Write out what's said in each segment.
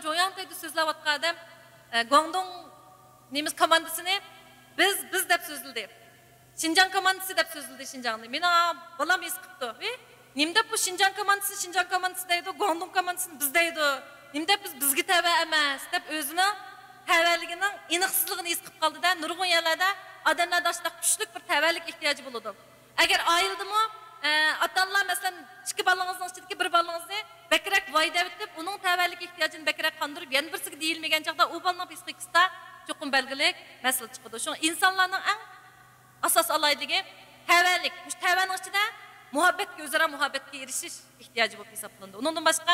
Joyantayda so'zlayotgan odam Guangdong nemiz komandasini biz deb so'zladi. Şinjan komandası deb so'zladi Şinjanni. Meni bolam es qipti. Nimda bu Şinjan komandası deydi, Guangdong komandasini biz deydi. Nimda bizga tava emas deb o'zini tavalligining aniqsizligini es qilib qoldi-da. Nurg'un yerlarda odamlarda ashliq kuchlik bir tavallik ehtiyoji bo'ladi. Agar oildimi ota-onalar masalan ikki balangizning ichidagi bir balangizni bakrak voy deb uning tavallik ehtiyojini bakrak qondirib, yana birisiga deyilmagan chaqda u balaning psixikasida cho'qim belgilik masala chiqadi. Shu insonlarning eng asos alayligi tavallik. Shu tavalning ichida muhabbatga, o'zaro muhabbatga erishish ehtiyoji bo'lib hisoblanadi. Undan boshqa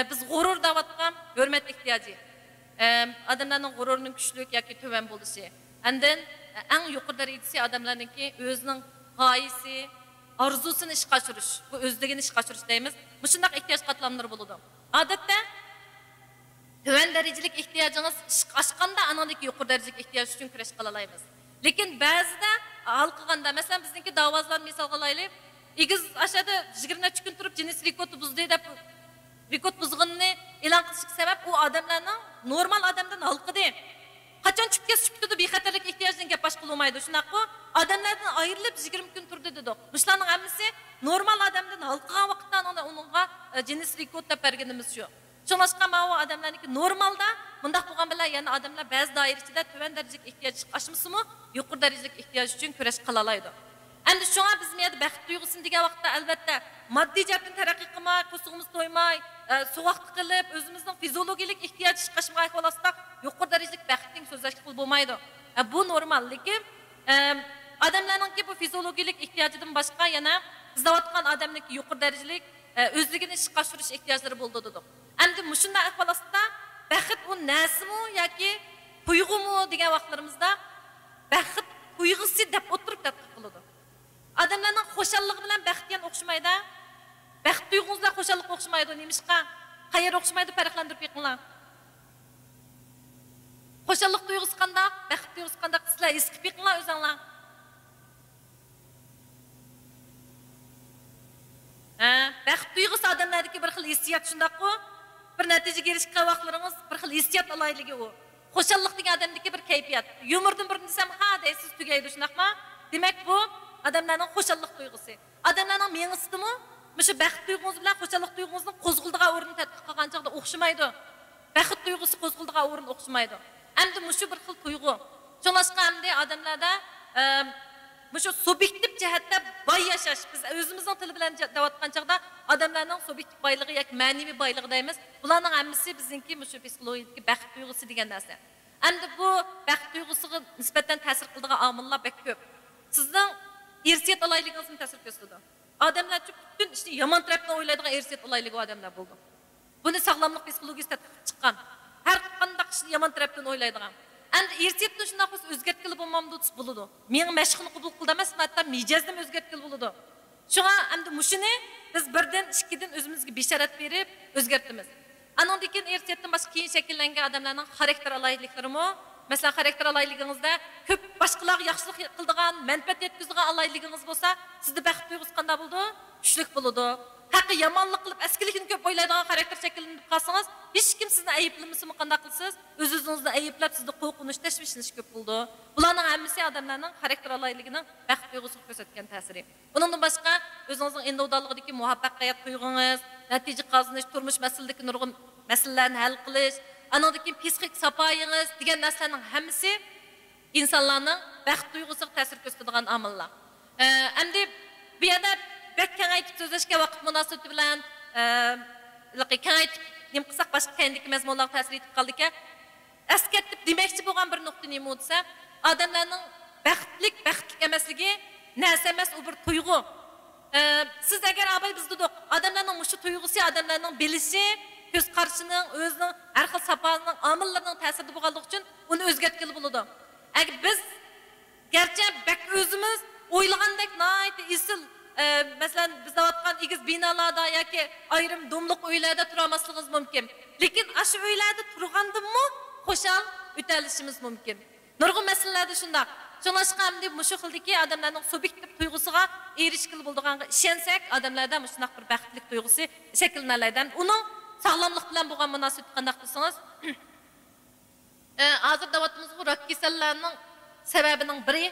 biz g'urur davatgan hurmat ehtiyoji. Odamlarning g'ururining kuchli yoki tuvan bo'lishi. Andan eng yuqori darajasi odamlarningki o'zining g'oyasi, arzusini ishga oshirish, bu o'zligini ishga oshirish deymiz. Bu shunday ehtiyoj qatlamlari bo'ladi. Odatda tuvan darajalik ehtiyojingiz ishga oshganda anandagi yuqori darajalik ehtiyoj uchun kurash qila olamiz. Lekin ba'zida hal qilganda, masalan bizningki davozlar misol qilaylik, igiz aşağıda 23 kun turib jinsiy rekordni buzdi deb rekord buzganini e'lon qilishga sabab u odamlarning normal odamdan halqidi. Qachon chiqib ketdi bexatarlik ehtiyojidan gap bosh qilmaydi. Shunaqa odamlardan ayrilib 20 kun turdi dedi. Bularning hammasi normal odamdan halqagan vaqtda uningga jinsiy rekord deb berganimiz shu. Shunashqa ma'vo odamlarniki normalda bundaq bo'lgan bilan yana odamlar ba'zi doira ichida tuvan darajalik ehtiyoj chiqashmisimi, yuqori darajalik ehtiyoj uchun kurash qila oladi. Endi shunga biz miyada baxt tuyg'usini degan vaqtda albatta moddiy jihatdan taraqqiy qilmay, qo'sug'imiz to'ymay, sovuqlik qilib, o'zimizning fiziologik ehtiyoj chiqashmay qolasdak, yuqori darajalik baxtning so'zlashga qil bo'lmaydi. Bu normal, lekin odamlarningki bu fiziologik ehtiyojidan boshqa yana bizlayotgan odamningki yuqori darajalik o'zligini ishga oshirish ehtiyojlari bo'ldi dedik. Endi shunday ahvolda baxt u nasimi yoki tuyg'umi degan vaqtlarimizda baxt tuyg'usi deb o'tirib tadqiq qiladi. Adamlarning xo'shalligi bilan baxtga o'xshamaydi. Baxt tuyg'ular xo'shallikqa o'xshamaydi. Nemishqa? Qayerga o'xshamaydi? Farqlantirib yiqinglar. Xo'shallik tuyg'usi qanday? Baxt tuyg'usi qanday? Sizlar his qilib yiqinglar o'zinglar. Baxt tuyg'usi odamlardagi bir xil hissiyot shundaqku. Bir natijaga erishgan vaqtlaringiz bir xil hissiyot alayligi u. Xo'shallik degan odamdagi bir kayfiyat. Yumurdan bir desam, ha deysiz tugaydi shunaqmi? Demak bu adamlarning xo'shallik tuyg'usi. Adamlarning mengisidimi? Shu baxt tuyg'usi bilan xo'shallik tuyg'usining qo'zg'ildigan o'rnini tadqiq qilgan chaqda o'xshamaydi. Baxt tuyg'usi qo'zg'ildigan o'rin o'xshamaydi. Endi shu bir xil tuyg'u. Shunashqa endi odamlarda shu subyektiv jihatda boy yashash, biz o'zimizning tili bilan davatgan chaqda odamlarning subyektiv boyligi yoki ma'naviy boyligi deymiz. Bularning hammasi bizningki shu psixologik baxt tuyg'usi degan narsa. Endi bu baxt tuyg'usiga nisbatan ta'sir qiladigan omillar bek ko'p. Sizning irsiyat olayligingizni ta'sir ko'rsatadi. Odamlar butun ishni yomon tarafdan o'ylaydigan irsiyat olayligi odamlar bo'ldi. Buni sog'lomlik psixologiyasida chiqqan. Har qanday ishni yomon tarafdan o'ylaydigan. Endi irsiyatni shunday qilib o'zgartkili bo'lmamdi deb bo'ladi. Meni mashqni qabul qildi emas, hatto mijozni o'zgartkili bo'ladi. Shunga endi mushuni biz birdan, ikkidan o'zimizga bisharat berib o'zgartimiz. Andan keyin irsiyatdan boshqa keyin shakllangan odamlarning xarakter alayliklarimi? Mesela xarakter alayligingizda ko'p boshqalarga yaxshilik qiladigan, manfaat yetkazadigan alayligingiz bo'lsa, sizda baxt tuyg'usi qanday bo'ldi? Kuchlik bo'ladi. Haqiqiy yomonlik qilib, askilikni ko'p o'ylaydigan xarakter shakllanib qolsangiz, hech kim sizni ayblamasimi qanday qilsiz? O'zingizni ayblab, sizni qo'rqinish, tashvishingiz ko'p bo'ldi. Bularning hammasi odamlarning xarakter alayligining baxt tuyg'usiga ko'rsatgan ta'siri. Bundan boshqa o'zingizning individualligidagi muvaffaqiyat tuyg'ungiz, natija qozonish, turmush masaladagi nurg'un masalalarni hal qilish, anadaki psixik sapoyingiz degan narsalarning hammasi insonlarning baxt tuyg'usiga ta'sir ko'rsatadigan omillar. Endi bu yerda bek kengaytib so'zlashga vaqt munosabati bilan kengaytib nima qilsak boshqa kendiki mazmunlarga ta'sir etib qoldik-a. Askartib demoqchi bo'lgan bir nuqta nima bo'lsa, odamlarning baxtlik emasligi narsa emas, u bir tuyg'u. Siz agar abay biz dedik, odamlarning shu tuyg'usi, odamlarning bilishi, ko'z qarshining, o'zining har xil saponing, omillarining ta'sirida bo'lganligi uchun uni o'zgartkili bo'ladi. Agar biz garchi bak o'zimiz o'ylagandek nihoyat isil, masalan biz davatgan igiz binolarda yoki ayrim domliq uylarda tura olmasligimiz mumkin. Lekin shu uylarda turgandimmi xo'shal o'talishimiz mumkin. Nurg'un masalalarda shunday. Shunashqa endi shu xildagi odamlarning subyektiv tuyg'usiga erishkili bo'lganligiga ishonsak, odamlarda shunday bir baxtlik tuyg'usi shakllanadi. Uning sağlamlık bilan bo'lgan munosabat qanday qilsangiz, hozir davatımız bu rak kasallarning sababining biri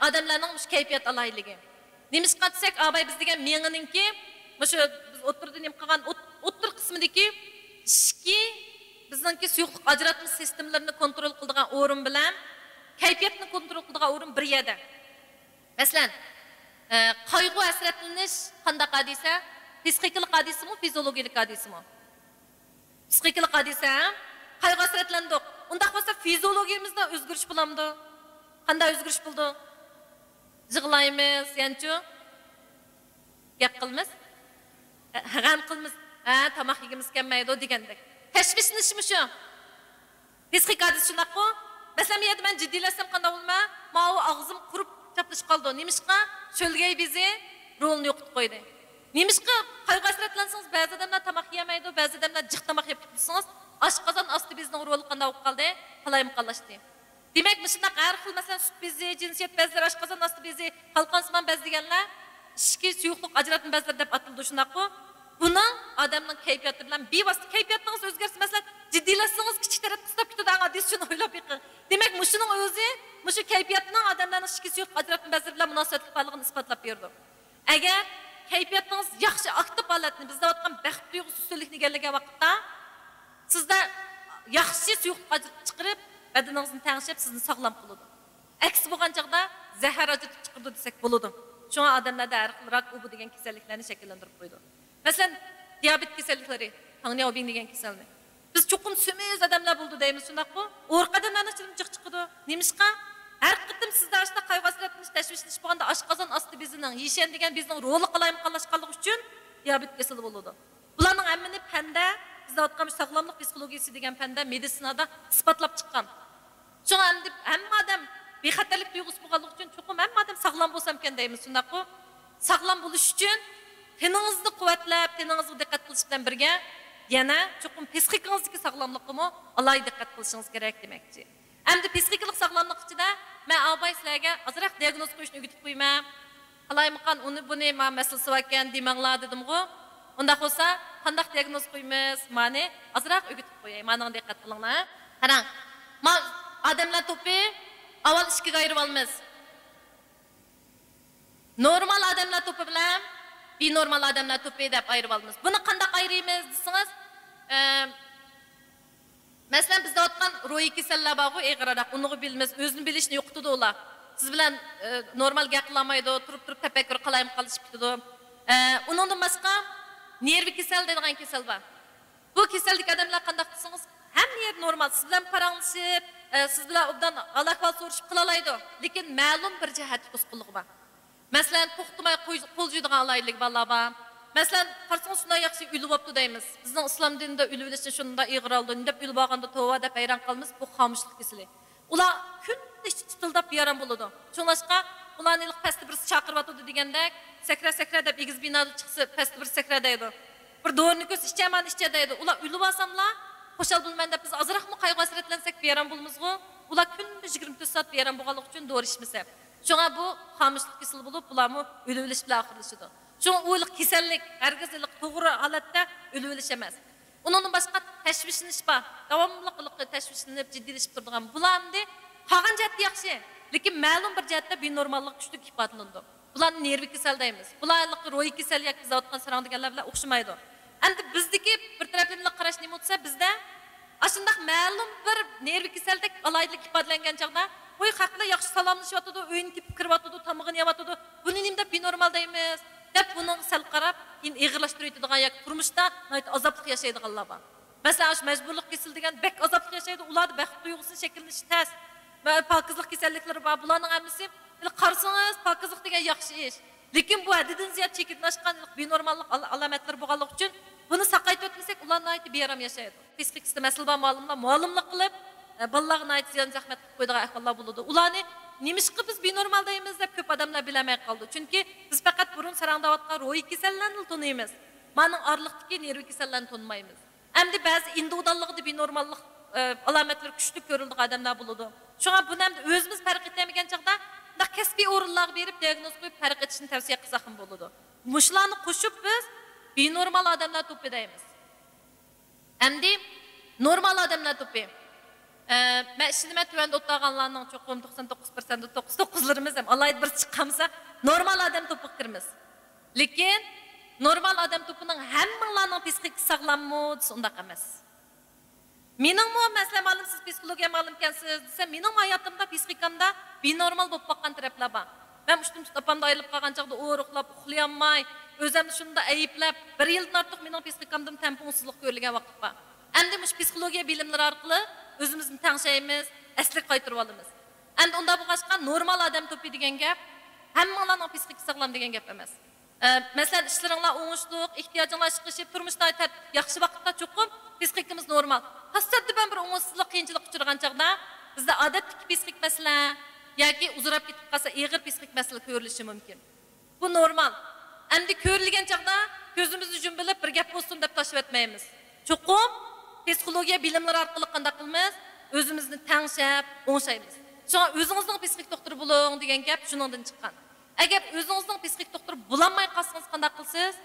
odamlarning mush kayfiyat alayligi. Nemish qatsak, abay biz degan menginingki, mushu biz o'tirda nim qilgan o'tir qismidagi ishki bizningki suyuqlik ajratma sistemalarini kontrol qiladigan o'rin bilan kayfiyatni kontrol qiladigan o'rin bir yerda. Masalan, qayg'u hasratlanish qanday hadisa? Psixikalik hadisimi, fiziologik hadisimi? Psixikalik hadisa, qayg'u hasratlandik. Unda bo'lsa fiziologiyamizda o'zgarish bo'lamdi. Qanday o'zgarish bo'ldi? Yig'laymiz, yanchu gap qilamiz, g'am qilamiz, tomoq yegimiz kelmaydi degandek. Tashvishlanish shu. Psixik hadis shunaqo. Masalan, men jiddiylasam qanday bo'lma, ma'u og'zim qurib chaplashib qoldi. Nemishqa? Cho'lgay bizi rolni yo'qotib qo'ydi. Nemishqa qayg'u hasratlansangiz, ba'zi odamlar tomoq yemaydi, ba'zi odamlar jiq tomoq yeb tursangiz, oshqozon osti bizning roli qanday bo'lib qoldi? Qalayimqanlashdi. Demak, shunday har xil masalan sut bezi, jinsiyat bezlari, oshqozon osti bezi, qalqonsimon bez deganlar ishki suyuqlik ajratma bezlar deb ataldi shunaqo. Buning odamning kayfiyati bilan bevosita kayfiyatingiz o'zgarsa, masalan, jiddiylassangiz kichik taraf qistab ketadi, oddiy shuni o'ylab yiqing. Demak, mushuning o'zi, mushu kayfiyatning odamlarning ishki suyuqlik ajratma bezlari bilan munosabatli borligini isbotlab berdi. Agar kayfiyatingiz yaxshi aktiv holatni bizda o'tgan baxt tuyg'usi ustunlikni egallagan vaqtda sizda yaxshi suyuqlik ajratib chiqarib, badaningizni tangishib sizni sog'lom qiladi. Aksi bo'lgan chaqda zahar ajratib chiqardi desak bo'ladi. Shunga odamlarda har xil rak bu degan kasalliklarni shakllantirib qo'ydi. Masalan, diabet kasalliklari, tangniyobing degan kasallik. Biz cho'qim semiz odamlar bo'ldi deymiz, shundaqmi? O'rqadan ana chiqib chiqdi. Nemishqa? Har qitim sizda ashna qayg'u hasratlanish, tashvishlanish bo'lganda oshqozon osti bezining, yeshan degan bezning roli qalayimqanlashganligi uchun diabet kasali bo'ladi. Bularning hammani fanda, bizda o'tgan sog'lomlik psixologiyasi degan fanda meditsinada isbotlab chiqqan. Shunga hamma odam bexatarlik tuyg'usi bo'lganligi uchun cho'qim hamma odam sog'lom bo'lsam ekan deymiz, shundaqmi? Sog'lom bo'lish uchun teningizni quvvatlab, teningizga diqqat qilish bilan birga yana cho'qim psixikangizga sog'lomlikka alohida diqqat qilishingiz kerak demakchi. Endi psixikalik sog'lomlik ichida men abay sizlarga ozroq diagnoz qo'yishni o'rgatib qo'yman. Qalaymiqan uni buni men masalasi bor ekan demanglar dedim-ku. Unda bo'lsa, qanday diagnoz qo'ymiz? Mani ozroq o'rgatib qo'yay. Meni diqqat qilinglar. Qarang. Men odamlar to'pi avval ikkiga ayirib olamiz. Normal odamlar to'pi bilan benormal odamlar to'pi deb ayirib olamiz. Buni qanday ayiramiz desangiz, masalan bizda o'tgan ro'yi kasallar bor, eg'irroq, uni bilamiz, o'zini bilishni yo'qotadi ular. Siz bilan normal gap qilmaydi, turib tafakkur qalayim qilishib ketadi. Undan boshqa nervi kasal degan kasal bor. Bu kasallik odamlar qanday qilsangiz, hamma yer normal, siz bilan paranglashib, siz bilan obdan alaqal so'rashib qila oladi, lekin ma'lum bir jihat to'sqinligi bor. Masalan, to'xtamay qo'l juydigan alaylik bolalar bor. Masalan, qarsangiz shunday yaxshi ulib bo'pti deymiz. Bizning islom dinida ulib bo'lishni shunda ig'ir oldi, deb ulib olganda tova deb hayron qolamiz, bu xomushlik kasali. Ular kunda tutildab yaram bo'ladi. Shunlashqa ularni pastda bir chaqirib atadi degandek, sakra deb egiz binoda chiqsa pastda bir sakra deydi. Bir do'rni ko'z ichaman icha deydi. Ular ulib olsamlar, xo'shal bo'lman deb biz azroqmi qayg'u hasratlansak yaram bo'lmizgu. Ular kunda 24 soat yaram bo'lganligi uchun do'ri ichmasa. Shunga bu xomushlik kasali bo'lib, ularni ulib bo'lish bilan oxirlashadi. Shunga o'lik kasallik, hargizlik to'g'ri holatda ulib bo'lish emas. Undan boshqa tashvishlanish bor. Davomli qilib tashvishlanib, jiddiylashib turadigan bularni qolgan jihatda yaxshi, lekin ma'lum bir jihatda benormallik kuchli ifodalanadi. Bularni nervi kasal deymiz. Bularni ro'yi kasal yoki biz o'tgan sarang deganlar bilan o'xshamaydi. Endi bizdagi bir taraflama qarash nima bo'lsa, bizda ashundaq ma'lum bir nervi kasaldek alaylik ifodalangan chaqda qo'y haqida yaxshi salomlashyotdi, o'yin tepib kiryotdi, tomog'ini yeyotdi. Buni nima deb benormal deymiz? Deb buni sal qarab, ig'irlashtiradigan yoki turmushda azobli yashaydiganlar bor. Masalan, majburlik kasal degan bek azobli yashaydi, ularda baxt tuyg'usi shakllanishi tez. Va pokizlik kasalliklari bor. Bularning hammasi qarsangiz pokizlik degan yaxshi ish. Lekin bu haddidan ziyod chekitlangan benormallik alomatlari bo'lganligi uchun buni saqaytib o'tmasak, ularni bearam yashaydi. Psixikasida masala bor, muallimlik qilib, bolalarga ziyon zahmat qilib qo'yadigan ahvollar bo'ladi. Ularni nimishqi biz benormal deymiz deb ko'p odamlar bilamay qoldi. Chunki biz faqat burun sarangdayotgan ro'yi kasallarini tanıymiz. Mening orliqdagi nervi kasallarini tanımaymiz. Endi ba'zi individualligida benormallik alomatlari kuchli ko'riladigan odamlar bo'ladi. Shunga buni ham o'zimiz farq etmagan chaqda kasbiy o'rinlarga berib diagnoz qo'yib farq etishni tavsiya qilsak ham bo'ladi. Mushlarni qo'shib biz benormal odamlar to'pidaymiz. Endi normal adamlar topi. Ben şimdi ben tüvende oturganlarning çoxum 99% 99'larımız hem alaydı bir çıqqansa normal adam topu kirimiz. Lekin normal adam topuning hammalarning psixik sağlammı undaq emas. Mening mesela malum siz psixologiya malum ekansiz desam, mening hayotımda psixikamda binormal bo'lib qolgan taraflar bor. Ben ushtum tutapamda ayrilib qolgan chaqda o'ruqlab, uxlay olmay, o'zimni shunda ayıplab, bir yildan ortiq mening psixikamda tamponsizlik ko'rilgan vaqt bor. Endi mush psixologiya bilimlari orqali o'zimizni tanishaymiz, asli qaytarib olamiz. Endi unda bo'lg'achqa normal odam to'pi degan gap hammalarning psixik sog'lom degan gap emas. Masalan, ishlaringlar o'ngishliq, ehtiyojinglar chiqishib, turmushda yaxshi vaqtda cho'qib, psixikimiz normal. Tasodifan bir o'ngsizlik, qiyinchilik uchragan chaqda bizda odatdagi psixik masala yoki uzrab ketib qolsa, og'ir psixik masala ko'rilishi mumkin. Bu normal. Endi ko'rilgan chaqda ko'zimizni yumbilib bir gap bo'lsin deb tashlab etmaymiz. Cho'qib psixologiya bilimlari orqali qanday qilamiz? O'zimizni tanishib, o'ngshaymiz. Shunga o'zingizning psixik doktori bo'ling degan gap shuningdan chiqqan. Agar o'zingizning psixik doktori bo'lolmay qolsangiz qanday qilasiz?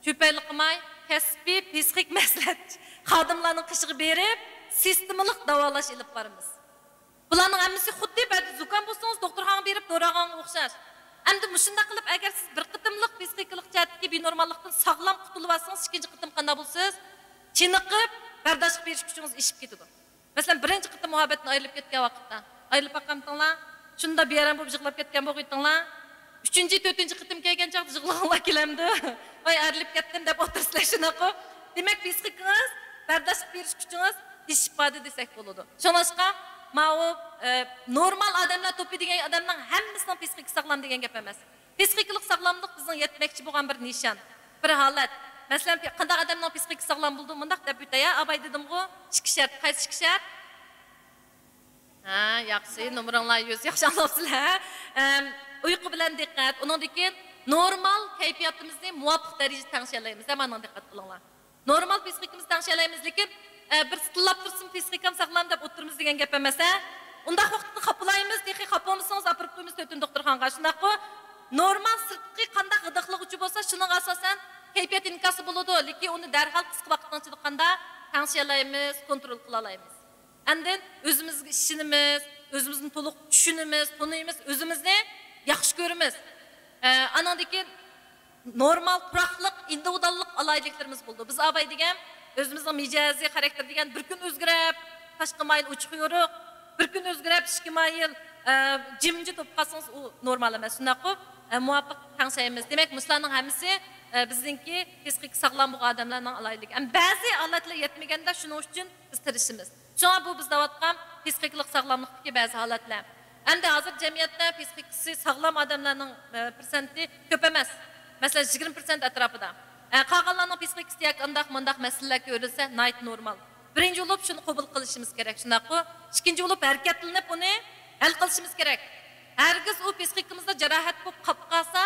Cho'paylik qilmay, kasbiy psixik maslahat xodimlarning qishiga berib, sistemalik davolash ilib boramiz. Bularning hammasi xuddi ba'zi zukam bo'lsangiz doktorxonaga berib do'rag'anga o'xshash. Endi mushunda qilib agar siz bir qitimliq psixiklik jihatdagi binormallikdan sog'lom qutulib olsangiz, ikkinchi qitim qanday bo'lsiz? Chiniqib, bardosh berish kuchingiz ishib ketadi. Masalan, birinchi qitim muhabbatdan ayrilib ketgan vaqtda, ayrilib qolgantinglar, shunda beram bo'lib yig'lab ketgan bo'g'iytinglar. 3-4 qitim kelgan chaqda yig'lag'anlar kelamdi. Voy, ayrilib ketdim deb o'tirsizlar shunaqa. Demak, psixikangiz, bardosh berish kuchingiz ishib qoldi desak bo'ladi. Shuningga ma'u normal odamlar to'pi degan odamning hammasining psixik sog'lom degan gap emas. Psixiklik sog'lomlik bizning yetmoqchi bo'lgan bir nishon, bir holat. Masalan, qanday odamning psixik sog'lom bo'ldi, bundaq deb o'taya, abay dedim-ku, 2 shart, qaysi 2 shart? Ha, yaxshi, nomeringlar 100, yaxshi anlabsizlar. Uyqu bilan diqqat, undan keyin normal kayfiyatimizni muvofiq darajada tanishalaymiz. Zamandan diqqat qilinglar. Normal psixikimizni tanishalaymiz, lekin bir stillab tursin psixikam sog'lom deb o'tirimiz degan gap emas. Unda vaqtni qapulaymiz, deki qapolmasangiz apirib qo'ymiz to'tin doktorxonaga. Shundaqmi? Normal sirtqi qanday g'idiqlik bo'lsa, shuning asosan kayfiyat inkosi bo'ladi, lekin uni darhol qisqa vaqtdan chiqqanda tanishalaymiz, kontrol qila olamiz. Endi o'zimizga ishonimiz, o'zimizni to'liq tushunimiz, taniymiz, o'zimizni yaxshi ko'ramiz. Andan keyin normal turaqliq, individuallik alayliklarimiz bo'ldi. Biz abay degan o'zimizning mijozi, xarakter degan bir kun o'zgarib, tashqi mayl uchiq yo'riq, bir kun o'zgarib, ishki mayl jimji to'p qolsangiz u normal emas. Shunaqo muvofiq tanishaymiz. Demak, muslarning hammasi bizningki psixik sog'lom bo'lgan odamlarning alayligi. Ba'zi holatlar yetmaganda shuning uchun biz tirishimiz. Shunga bu biz davatgan psixiklik sog'lomlikdagi ba'zi holatlar. Endi hozir jamiyatda psixikasi sog'lom odamlarning persenti ko'p emas. Masalan, 20% atrofida. Qolganlarning psixikasi yaqindaq mundaq masalalar ko'rilsa, night normal. Birinchi bo'lib shuni qabul qilishimiz kerak, shunaqmi? Ikkinchi bo'lib harakatlanib uni hal qilishimiz kerak. Hargiz u psixikimizda jarohat bo'lib qolib qolsa,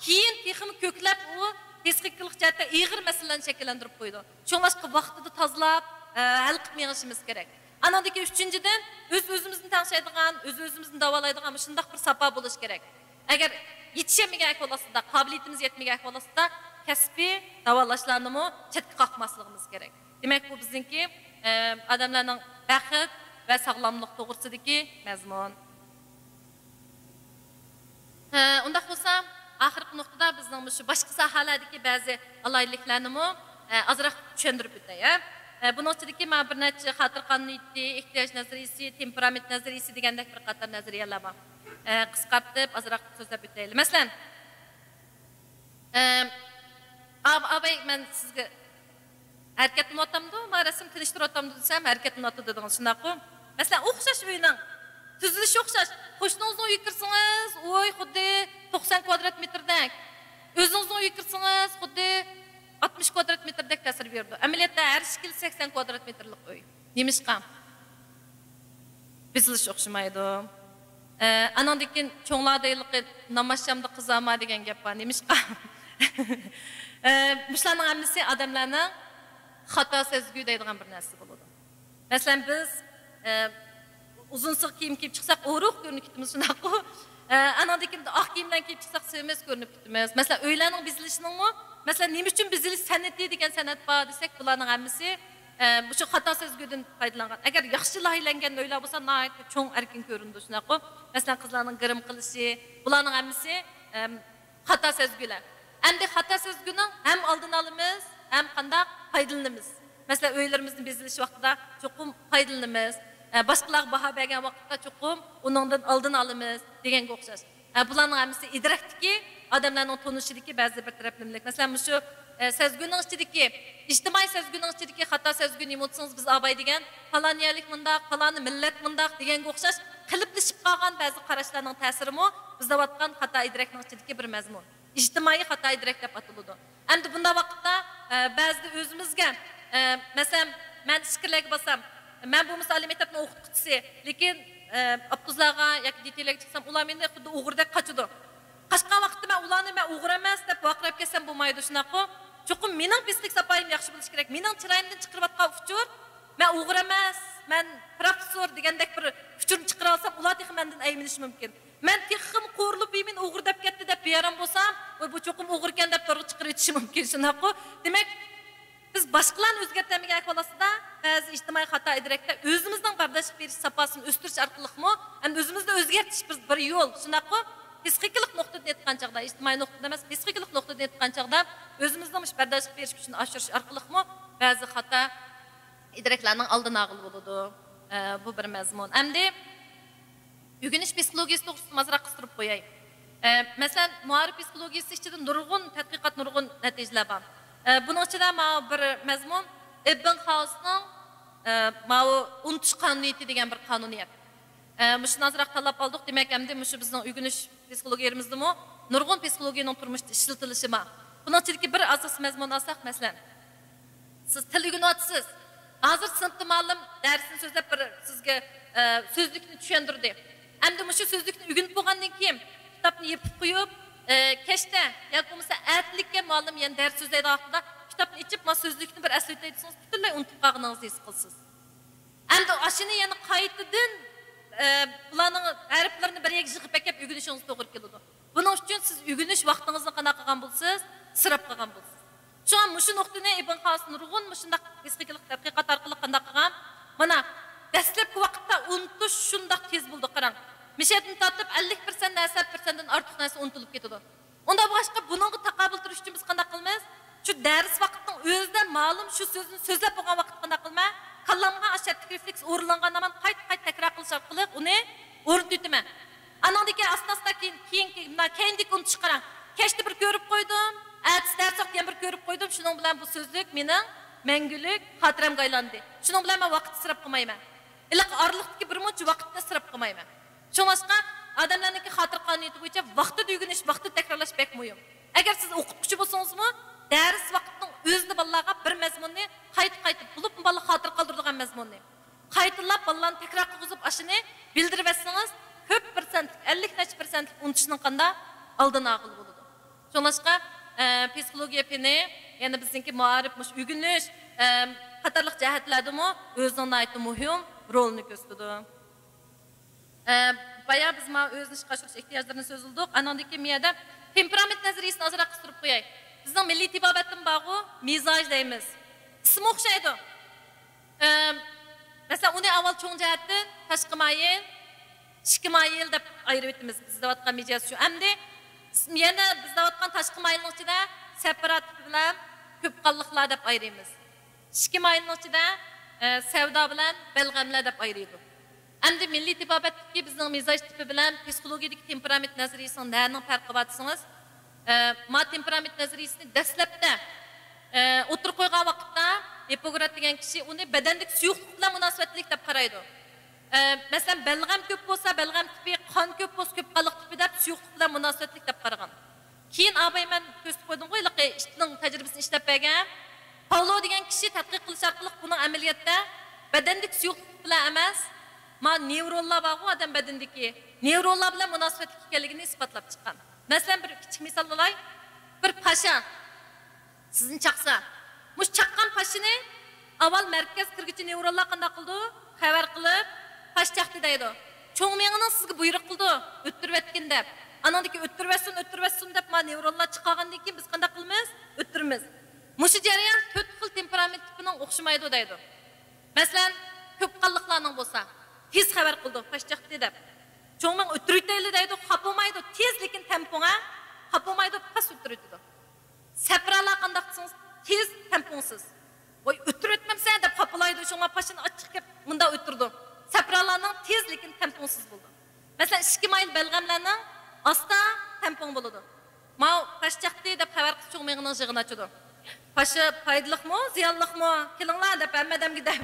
keyin texim ko'klab u psixiklik jihatda og'ir masalalarni shakllantirib qo'ydi. Shunlashqa vaqtida tozalab hal qilib yig'ishimiz kerak. Anadagi uchinchidan o'z-o'zimizni tanishadigan, o'z-o'zimizni davolaydigan shunday bir sapo bo'lish kerak. Agar yetishmagan holatda, qobiliyatimiz yetmagan holatda kasbiy davolashlarni mo chetga qoqmasligimiz kerak. Demak, bu bizningki odamlarning baxt va sog'lomlik to'g'risidagi mazmun. Unda bo'lsa, oxirgi nuqtada bizning shu boshqa sohalardagi ba'zi alayliklarni mo azroq tushuntirib o'tay. Bunun ichidagi men bir necha xatir qonuniyati, ehtiyoj nazariyasi, temperament nazariyasi degandek bir qator nazariyalar bor. Qisqartib azroq so'zlab o'taylik. Masalan, abay men sizga harakatni otamdi, men rasm tinishtirib otamdi desam, harakatni otdi dedingiz, shundaqmi? Masalan, o'xshash uyning tuzilishi o'xshash. Qo'shningizni uyiga kirsangiz, o'y xuddi 90 kvadrat metrdek. O'zingizni uyiga kirsangiz, xuddi 60 kvadrat metrdek ta'sir berdi. Amaliyotda har shikil 80 kvadrat metrlik uy. Nemishqa? Bizilish o'xshamaydi. Andan keyin cho'nglardaylik namoshshamda qizama degan gap bor. Nemishqa? Mushlarning hammasi odamlarning xato sezgi deydigan bir narsa bo'ladi. Masalan, biz uzunsiq kiyim kiyib chiqsak, o'ruq ko'rinib ketamiz, shunaqmi? Andan keyin oq kiyimdan kiyib chiqsak, sevmas ko'rinib ketamiz. Masalan, uylarning bizilishining masalan, nima uchun bizilish san'ati degan san'at bor desak, bularning hammasi bu şu xato sezgidan foydalangan. Agar yaxshi loyihalangan o'ylar bo'lsa, nihoyatda cho'ng erkin ko'rindi shunaqa. Masalan, qizlarning girim qilishi, bularning hammasi xato sezgilar. Endi xato sezgining ham oldini olamiz, ham qanday foydalanamiz. Masalan, uylarimizni bezilish vaqtida cho'qim foydalanamiz. Boshqalarga baho bergan vaqtda cho'qim uningdan oldini olamiz deganga o'xshash. Bularning hammasi idrakdiki, odamlarning tonishidagi ba'zi bir taraflimlik. Masalan, shu sezgining ichidagi, ijtimoiy sezgining ichidagi xato sezgini yemotsangiz biz abay degan, falon yerlik mundaq, falon millat mundaq deganga o'xshash qiliplashib qolgan ba'zi qarashlarning ta'sirimi bizda vatgan xato idrakning ichidagi bir mazmun. İctimai xato idrak deb ataladi. Endi bunda vaqtda ba'zida o'zimizga masalan, men fikrlarga bosam, men bu misol maktabni o'qituvchisi, lekin abtuzlarga yoki detaylarga chiqsam, ular meni xuddi o'g'rirdek qochadi. Qaçqan vaqtda men ularni men o'g'ri emas deb vaqirab kelsam bo'lmaydi shunaqa. Chuqur mening psixik sapoyim yaxshi bo'lishi kerak. Mening chiroyimdan chiqarayotgan uchur men o'g'ri emas, men professor degandek bir uchurni chiqara olsam, ular texi mendan aymanishi mumkin. Men texim qo'rilib men o'g'ri deb ketdi deb beram bo'lsam, bu chuqur o'g'ri ekan deb to'g'ri chiqarib o'tishi mumkin shunaqa. Demak, biz boshqalarni o'zgartirmagan ahvolda ba'zi ijtimoiy xato idrakda o'zimizning bardoshlik berish sapasini o'stirish orqali ham o'zimizni o'zgartirish bir yo'l shunaqa. Psixiklik nuqtadan aytgan chaqda, ijtimoiy nuqtadan emas, psixiklik nuqtadan aytgan chaqda o'zimizning bardoshlik berish kuchini oshirish orqali ba'zi xato idraklarning oldini olib bo'ladi. Bu bir mazmun. Endi o'rganish psixologiyasi to'g'risida mazroq qistirib qo'yay. Masalan, muarif psixologiyasi ichida nurg'un tadqiqot, nurg'un natijalar bor. Buning ichida bir mazmun Ebbinghausning unutish qonuniyati degan bir qonuniyat. Muşun azraq talab aldık. Demek hem de muşu bizden uygunish psixologiyamizda nurg'un psixologiyaning turmushda ishlatilishi bor. Buning ichidagi bir asos mazmun olsak, masalan, siz til o'rganyapsiz. Hozir sinfda muallim darsni so'zlab bir sizga so'zlikni tushuntirdi. Endi muşu so'zlikni o'rganib bo'lgandan keyin kitobni yopib qo'yib, kechda yoki bo'lmasa atlikka muallim yana dars so'zlaydi vaqtida kitobni ichib, ma so'zlikni bir aslaytaysiz, butunlay unutib qolganingizni his qilasiz. Endi ashuni yana qaytadan bularning harflarini bir yerga yig'ib ekib o'rganishingiz to'g'ri keladi. Buning uchun siz o'rganish vaqtingizni qanday qilgan bo'lsangiz, sirab qilgan bo'lsiz. Şu an muşu nuqtani Ebbinghaus nurg'un mushundaq psixiklik tadqiqot orqali qanday qilgan? Mana dastlabki vaqtda unutish shundoq tez bo'ldi, qarang. Mishatni tortib 50% narsa 50%dan ortiq narsa unutilib ketadi. Unda boshqa buningga taqobil turish uchun biz qanday qilamiz? Shu dars vaqtining o'zida ma'lum shu so'zni so'zlab bo'lgan vaqt qanday qilma? Qallamga ashatik refleks o'rinlangan zaman qayta takrar qilish orqali uni o'rnataman. Anandagi asnosda keyingi unutish qarang. Kechda bir ko'rib qo'ydim, ertasi darsda ham bir ko'rib qo'ydim. Shuning bilan bu so'zlik mening mangulik xotiramga aylandi. Shuning bilan men vaqt isrof qilmayman. Iliq oraliqdagi bir muncha vaqtni isrof qilmayman. Shuningdek, odamlarning xotir qonuniyati bo'yicha vaqtida o'rganish, vaqtida takrorlash bek muhim. Agar siz o'qituvchi bo'lsangizmi, dars vaqtining o'zida bolalarga bir mazmunni qaytib bulib, bola xotir qoldiradigan mazmunni qaytilab bolalarni takror qilib ashini bildirib etsangiz, ko'p %, 50% unutishning qanday oldini olib bo'ladi. Shuningdek, psixologiya fani, ya'ni bizningki muarif o'rganish qatorliq jihatlardami o'zining aytib muhim rolni ko'rsatadi. Bayağı biz o'zini chiqarish ehtiyojlarini so'zildik. Anandagi miyada temperament nazariyasini ozroq qistirib qo'yay. Bizning milliy tibobatning bog'i mizoj deymiz. Ismi o'xshaydi. Masalan, uni avval cho'ng jihatdan tashqi mayil, ichki mayil deb ayirib o'tamiz. Bizda vatgan mijoz shu. Endi yana bizda vatgan tashqi mayilning ichida separativ bilan ko'p qonliqlar deb ayiramiz. Ichki mayilning ichida savdo bilan balg'amlar deb ayiramiz. Endi milliy tibobatdagi bizning mizoj tipi bilan psixologiyadagi temperament nazariyasining nima farqi bor desangiz, ma temperament nazariyasini dastlabda o'tirib qo'ygan vaqtda Hippokrat degan kishi uni badandagi suyuqlik bilan munosabatlik deb qaraydi. Masalan, balg'am ko'p bo'lsa, balg'am tipi, qon ko'p bo'lsa, ko'p qonliq tipi deb suyuqlik bilan munosabatlik deb qaragan. Keyin abayman ko'rsatib qo'ydim qo'y, ishning tajribasini ishlab bergan Paulo degan kishi tadqiq qilish orqali buning amaliyotda badandagi suyuqlik bilan emas, ma nevronlar bor odam badandagi nevronlar bilan munosabatlik ekanligini isbotlab chiqqan. Masalan, bir kichik misol olay. Bir pasha sizni chaqsa, mush chaqqan pashini avval markaz kirgichi nevronlar qanday qildi? Xabar qilib, pash chaqdi deydi. Cho'ng miyaning sizga buyruq qildi, o'ttirib etgin deb. Anandagi o'ttirib etsin deb ma nevronlar chiqqandan keyin biz qanday qilamiz? O'ttiramiz. Muşu jarayan 4 xil temperament tipining o'xshamaydi deydi. Masalan, ko'p qanliqlarning bo'lsa, tez xabar qildi, pashchaqdi deb. Cho'ngman o'tiraydi deydi, xapomaydi, tez lekin temponga xapomaydi, pas o'tiraydi. Sapralar qandaq qilsangiz, tez temponsiz. Voy o'tirayotmamsan deb xapolaydi, cho'ngma pashini ochiq kelib bunda o'tirdi. Sapralarning tez lekin temponsiz bo'ldi. Masalan, 2 mayl balg'amlarning asta tempon bo'ladi. Mau pashchaqdi deb xabar qilib cho'ngmingning jig'ini ochadi. Paşı paydalıqmı, ziyonliqmı? Kelinglar deb hammadamga deb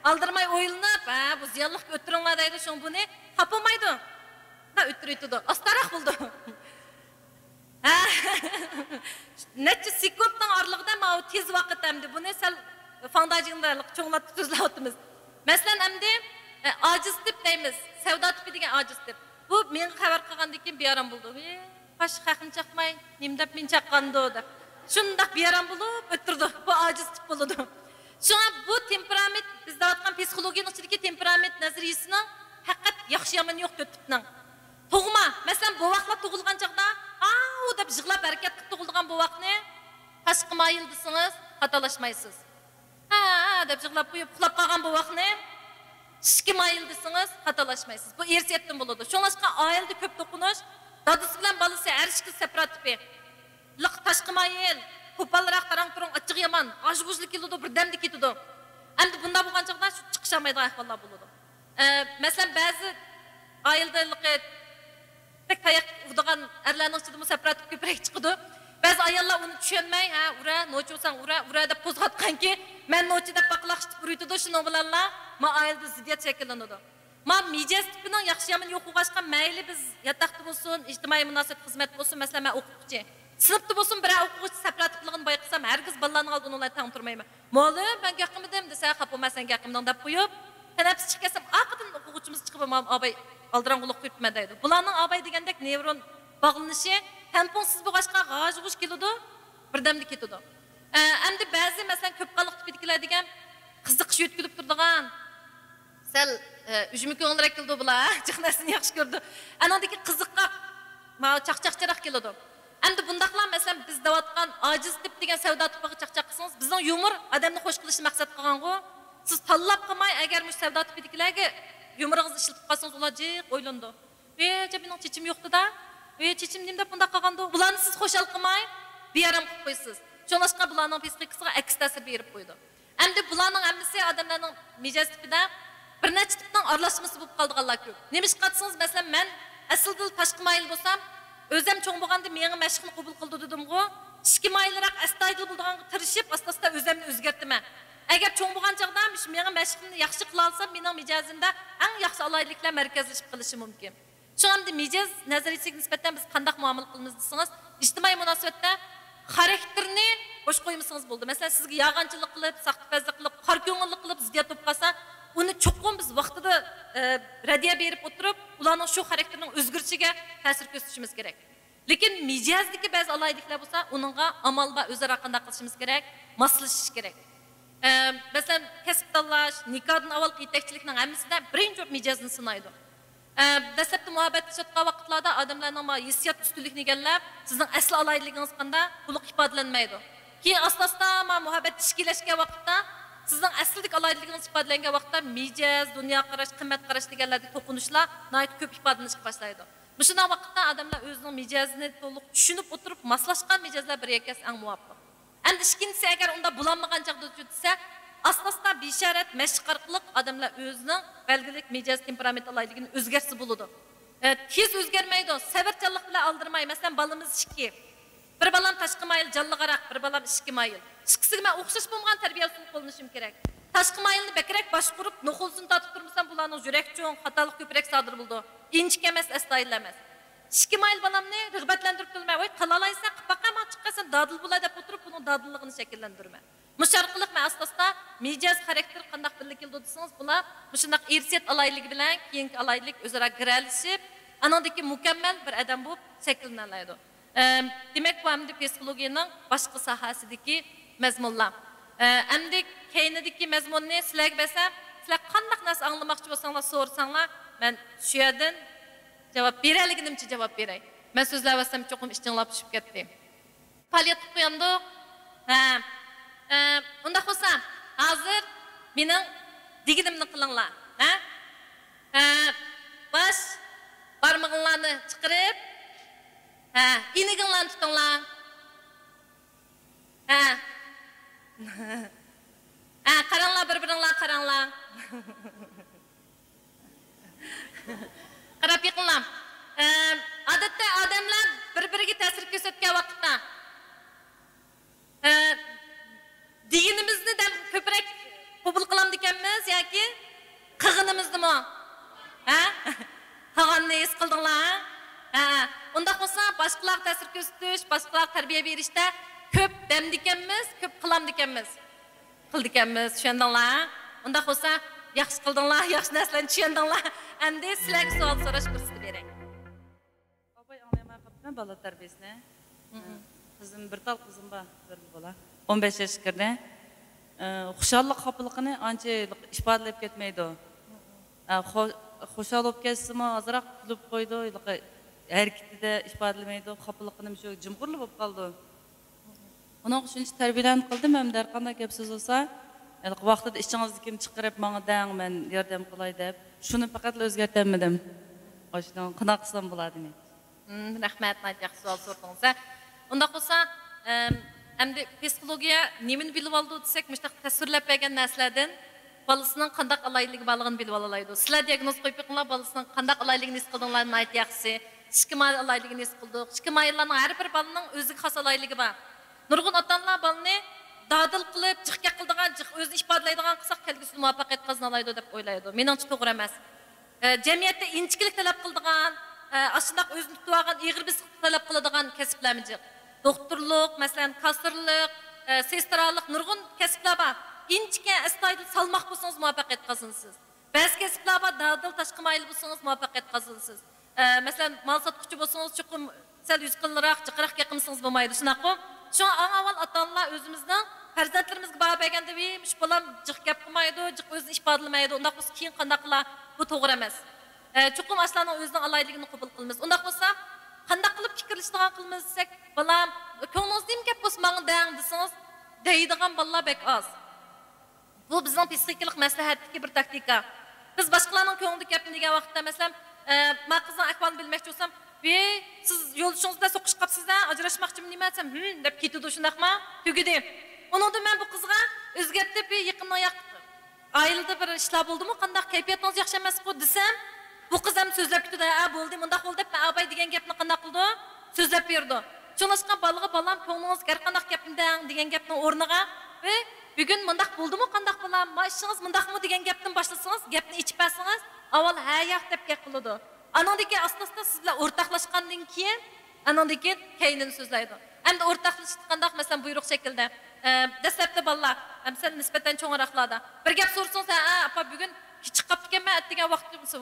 aldirmay o'ylanib, bu ziyonliq o'tiringlar deydi, shun buni topolmaydi. O'tiraydi. Astaroq bo'ldi. Necha sekundning oralig'ida mau tez vaqt hamdi buni sal fondajinglarlik cho'nglatib so'zlayapmiz. Masalan, hamdi ojiz deb deymiz. Savdo tipi degan ojiz deb. Bu men xabar qilgandan keyin bearam bo'ldi. Pash haqim chaqmay, nim deb men chaqqandi deb. Şundaq bearam bo'lib o'tirdi. Bu ojiz tip bo'ladi. Shunga bu temperament bizda aytgan psixologiyaning ichidagi temperament nazariyasining haqiqat yaxshi yomon yo'q tipning. Tug'ma, masalan, bu vaqtlar tug'ilgan chaqda, u deb yig'lab harakat qilib tug'ilgan bu vaqtni tashqi mayil desangiz, xatolashmaysiz. Deb yig'lab qo'yib uxlab qolgan bu vaqtni ishki mayil desangiz, xatolashmaysiz. Bu ersiyatdan bo'ladi. Shunlashqa oilada ko'p to'qinish, dadasi bilan bolasi har ikki separatipi. Liq tashqi mayil, qo'polroq tarang turang ochiq yomon, oshg'uzlik keladi, bir damda ketadi. Endi bunda bo'lgan chaqda shu chiqishamaydigan ahvollar bo'ladi. Masalan, ba'zi oildalikqa tek tayoq urdigan erlarning ichida separatib ko'proq chiqadi. Ba'zi ayollar uni tushunmay, ura, nochusang ura deb qo'zg'atganki, men nochi deb baqlaqchib uruydi, shuni bilanlar ma oilda ziddiyat shakllanadi. Ma mijoz tipining yaxshi yomon yo'q bo'lg'ashqa mayli biz yataqda bo'lsin, ijtimoiy munosabat xizmat bo'lsin, masalan, men o'quvchi sınıfta bo'lsin bir o'quvchi separatlikligini bayqasam, herkes ballarning oldini ular tang turmayman. Mo'lim, men gaqimidim desa, xapomasan gaqimdan deb qo'yib, tanafus chiqsam, aqidin o'quvchimiz chiqib, "Abay, aldirang'uliq qo'yibman" deydi. Bularning abay degandek nevron bog'lanishi tamponsiz bo'lg'ashqa g'aj-g'uj keladi, birdamda ketadi. Endi ba'zi masalan ko'p qanliq tipidagilar degan qiziqish yo'tkilib turadigan sal ujmi ko'ngilroq keldi bular, chiqnasini yaxshi ko'rdi. Anadagi qiziqqa chaqchaqcharoq keladi. Endi bundaqlar masalan biz davatgan ojiz tip degan savdo tipiga chaqchaq qilsangiz, bizning yumor odamni xush qilishni maqsad qilgan-ku. Siz tanlab qilmay, agar mush savdo tipidagilarga yumoringizni ishlatib qolsangiz, ular jiq o'ylandi. Mening chechim yo'qdi-da. Chechim nimda bunda qolgandi? Bularni siz xo'shal qilmay, bearam qilib qo'ysiz. Shunlashqa bularning psixikasiga aks ta'sir berib qo'ydi. Endi bularning hammasi odamlarning mijoz tipida bir necha tipning aralashmasi bo'lib qolganlar ko'p. Nima ish qilsangiz, masalan, men aslida tashqi mayil bo'lsam, o'zim cho'ng bo'lganda meni mashqni qabul qildi dedim-ku. Ishki mayliroq astoydil bo'lganga tirishib, asta-asta o'zimni o'zgartiraman. Agar cho'ng bo'lgan chaqda meni mashqimni yaxshi qila olsam, mening mijozimda eng yaxshi alayliklar markazlashib qilishi mumkin. Shunda mijoz nazariyasiga nisbatan biz qanday muomala qilamiz desangiz, ijtimoiy munosabatda xarakterni bosh qo'ymasangiz bo'ldi. Masalan, sizga yog'anchilik qilib, saxtipazlik qilib, qor ko'ngillik qilib ziddiyat bo'lib qolsa, uni cho'qim biz vaqtida radiya berib o'tirib, ularning shu xarakterining o'zgarishiga ta'sir ko'rsatishimiz kerak. Lekin mijozdagi ba'zi alayliklar bo'lsa, uningga amal va o'zaro qanday qilishimiz kerak, moslashish kerak. Masalan, kasb tanlash, nikohdan avval yetakchilikning hammasida birinchi mijozni sinaydi. Dastlabki muhabbatlashayotgan vaqtlarda odamlarning hissiyot ustunlikni egallab, sizning asl alayligingiz qanday to'liq ifodalanmaydi. Keyin asta-asta muhabbat tashkillashgan vaqtda sizning asldagi alayligingiz ifodalangan vaqtda mijoz, dunyo qarash, qimmat qarash deganlardagi to'qinishlar nihoyat ko'p ifodalanishga boshlaydi. Shunday vaqtda odamlar o'zining mijozini to'liq tushunib o'tirib, moslashgan mijozlar bir yakasi eng muvofiq. Endi ikkinchisi agar unda bulanmagan chaqda o'tsa, asosda bisharat mashq orqali odamlar o'zining belgilik mijoz temperament alayligini o'zgarsa bo'ladi. Tez o'zgarmaydi, sabrchanlik bilan aldirmay. Masalan, balamiz 2. Bir balam tashqi mayil jallig'aroq, bir balam ishki mayil. Ishkisiga men o'xshash bo'lmagan tarbiya usulini qo'llanishim kerak. Tashqi mayilni bakrak boshqurib, noxulsini tatib turmasam, bularning yurak cho'ng, xatolik ko'proq sodir bo'ldi. Inchik emas, astoydil emas. Ishki mayil balamni rag'batlantirib turmay, voy qalalaysa, qipaqama chiqqasan, dadil bo'ladi deb o'tirib, uning dadilligini shakllantirma. Musharqiliq men asosda mijoz xarakter qanday birlik keldi desangiz, bular shunday irsiyat alayligi bilan keyingi alaylik o'zaro giralishib, anadagi mukammal bir odam bo'lib shakllanadi. Demak, bu hamda psixologiyaning boshqa sohasidagi mazmunlar. Endi keyinidagi mazmunni sizlarga bersam, sizlar qanday narsa anglamoqchi bo'lsanglar, so'rasanglar, men shu yerdan javob beraligimcha javob beray. Men so'zlab olsam cho'qim ishtinlab tushib ketdi. Faoliyat qo'yandik. Unda olsa, hazır mening deganimni qilinglar. Baş barmog'inglarni chiqarib, iniginglarni tutinglar. Qaranglar, bir-biringlar qaranglar. Qarab yiqinglar. Odatda odamlar bir-biriga ta'sir ko'rsatgan vaqtda deganimizni ko'proq qabul qilamiz ekanmiz yoki qilganimiznimi? Qilganni his qildinglar? Unda bo'lsa, boshqalar ta'sir ko'rsatish, boshqalar tarbiya berishda ko'p damdi ekanmiz, ko'p qilamiz ekanmiz. Qildi ekanmiz, tushundinglar? Unda bo'lsa, yaxshi qildinglar, yaxshi narsalarni tushundinglar. Endi sizlarga savol so'rash fursati beray. Babay anlayamay qaptım bala terbiyesine. Kızım bir tal kızım var, bir bola. 15 yaş kirdi. Xuşallık kapılıqını anca ifadalep ketmeydi o. Xuşal olup geçsimi azırak kulüp koydu. Hareketi de ifadalemeydi o. Kapılıqını bir cımgırlı olup kaldı. Onun için hiç terbiyelen kıldım. Hem de arkanda gepsiz olsa, vaqtida işçinizdikini çıkarıp bana deyin, ben yardım kılay deyip. Şunu fakat özgertemedim. O yüzden kına kısam buladın. Rahmet, yaxshi savol so'radingiz. Unda bo'lsa, endi psixologiya nimani bilib oldi desak, mushtaq tasvirlab bergan narsalardan balasining qanday alayligi borligini bilib olaydi. Sizlar diagnoz qo'yib qo'yinglar, balasining qanday alayligini his qildinglarni ayt yaxshi. Ishqimay alayligini his qildik. Ishqimaylarning har bir balaning o'ziga xos alayligi bor. Nurg'un ota-onalar balani dadil qilib, jiqqa qildigan, jiq o'zini ifodalaydigan qilsak, kelgusida muvaffaqiyat qozonoladi deb o'ylaydi. Meningcha to'g'ri emas. Jamiyatda inchiklik talab qildigan, aslında özünü tutuğun iğir bir talep kılıdığın kesiplerimiz. Doktorluk, mesela kasırlık, sestralık, nurgun kesipler var. İnçike estaydı salmak bulsanız muvaffaqiyat kazanırsınız. Bazı kesipler var, dağdıl taşkımaylı bulsanız muvaffaqiyat kazanırsınız. Mesela mal satqıcı bulsanız çıkım, sel yüz kılırak, çıkırak yakınısınız bulmaydı. Şu an aval atanlar özümüzden farzandlarimizga baho berganda ish bolam jiq gap qilmaydi, jiq o'zini ifodalamaydi. Undaq bo'lsa keyin qanday qiladi? Bu to'g'ri emas. Chuqur ashlarning o'zining alayligini qabul qilamiz. Undaq bo'lsa, qanday qilib fikrlashdigan qilamiz desak, bolam ko'nglingizdagi gap bo'lsa menga deng desangiz, deydigan bolalar bek oz. Bu bizning psixikalik maslahatdagi bir taktika. Biz boshqalarning ko'nglidagi gapni degan vaqtda, masalan, men qizning ahvolini bilmoqchi bo'lsam, siz yo'lishingizda so'qish qilibsiz-da, ajrashmoqchimi nima desam, deb ketdi shundaqmi? Tugidi. Onunda men bu qizga o'zgartib yaqindan yaqin oilada bir ishlar bo'ldimi, qanday kayfiyatingiz yaxshi emas-ku desam, bu qiz ham so'zlab ketdi, bo'ldi, bunda bo'ldi deb abay degan gapni qanday qildi? So'zlab berdi. Shunlashgan balaga balam ko'nglingiz har qanday gapni degan gapning o'rniga va bugun bundaq bo'ldimi, qanday bo'lam, mashinangiz bundaqmi degan gapdan boshlasangiz, gapni ichib bersangiz, avval ha yo'q deb gap qiladi. Anandagi asta-asta sizlar o'rtoqlashgandan keyin, anandagi keyin so'zlaydi. Endi o'rtoqlashgandak masalan buyruq shaklda dastlabda bolalar, masalan nisbatan cho'ngroqlarda bir gap so'rsangiz, apa bugun kichik qolib ekanman degan vaqtimizda,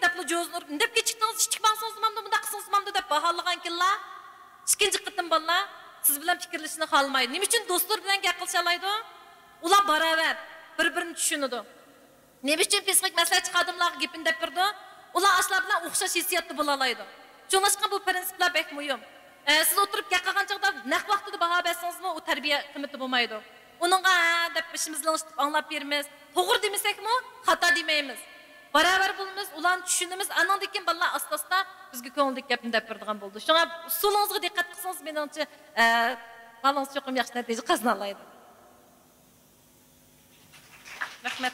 deb jo'znur, deb kechikdingiz, chiqmasangiz mana bunda qilsangiz mana deb baholagan kinlar. Ikkinchi qitim bolalar siz bilan fikrlashni xohlamaydi. Nima uchun do'stlar bilan gap qilsa oladi? Ular baravar bir-birini tushunadi. Nima uchun psixik maslahatchi xodimlarga gapini deb berdi? Ular aslar bilan o'xshash hissiyotda bo'la oladi. Shunlashgan bu prinsiplar bek muhim. Siz o'tirib gap qilgan chog'da naq vaqtida baho bersangizmi, u tarbiya qiymati bo'lmaydi. Uningga deb ishimizni anglab beramiz. To'g'ri demasakmi, xato demaymiz. Baravar bo'lamiz, ularni tushunamiz. Anandan keyin bolalar asta-asta bizga ko'ngildagi gapni deb beradigan bo'ldi. Shunga usulingizga diqqat qilsangiz, menimcha, balansiz yo'qim yaxshi natija qozona oladi. Rahmat.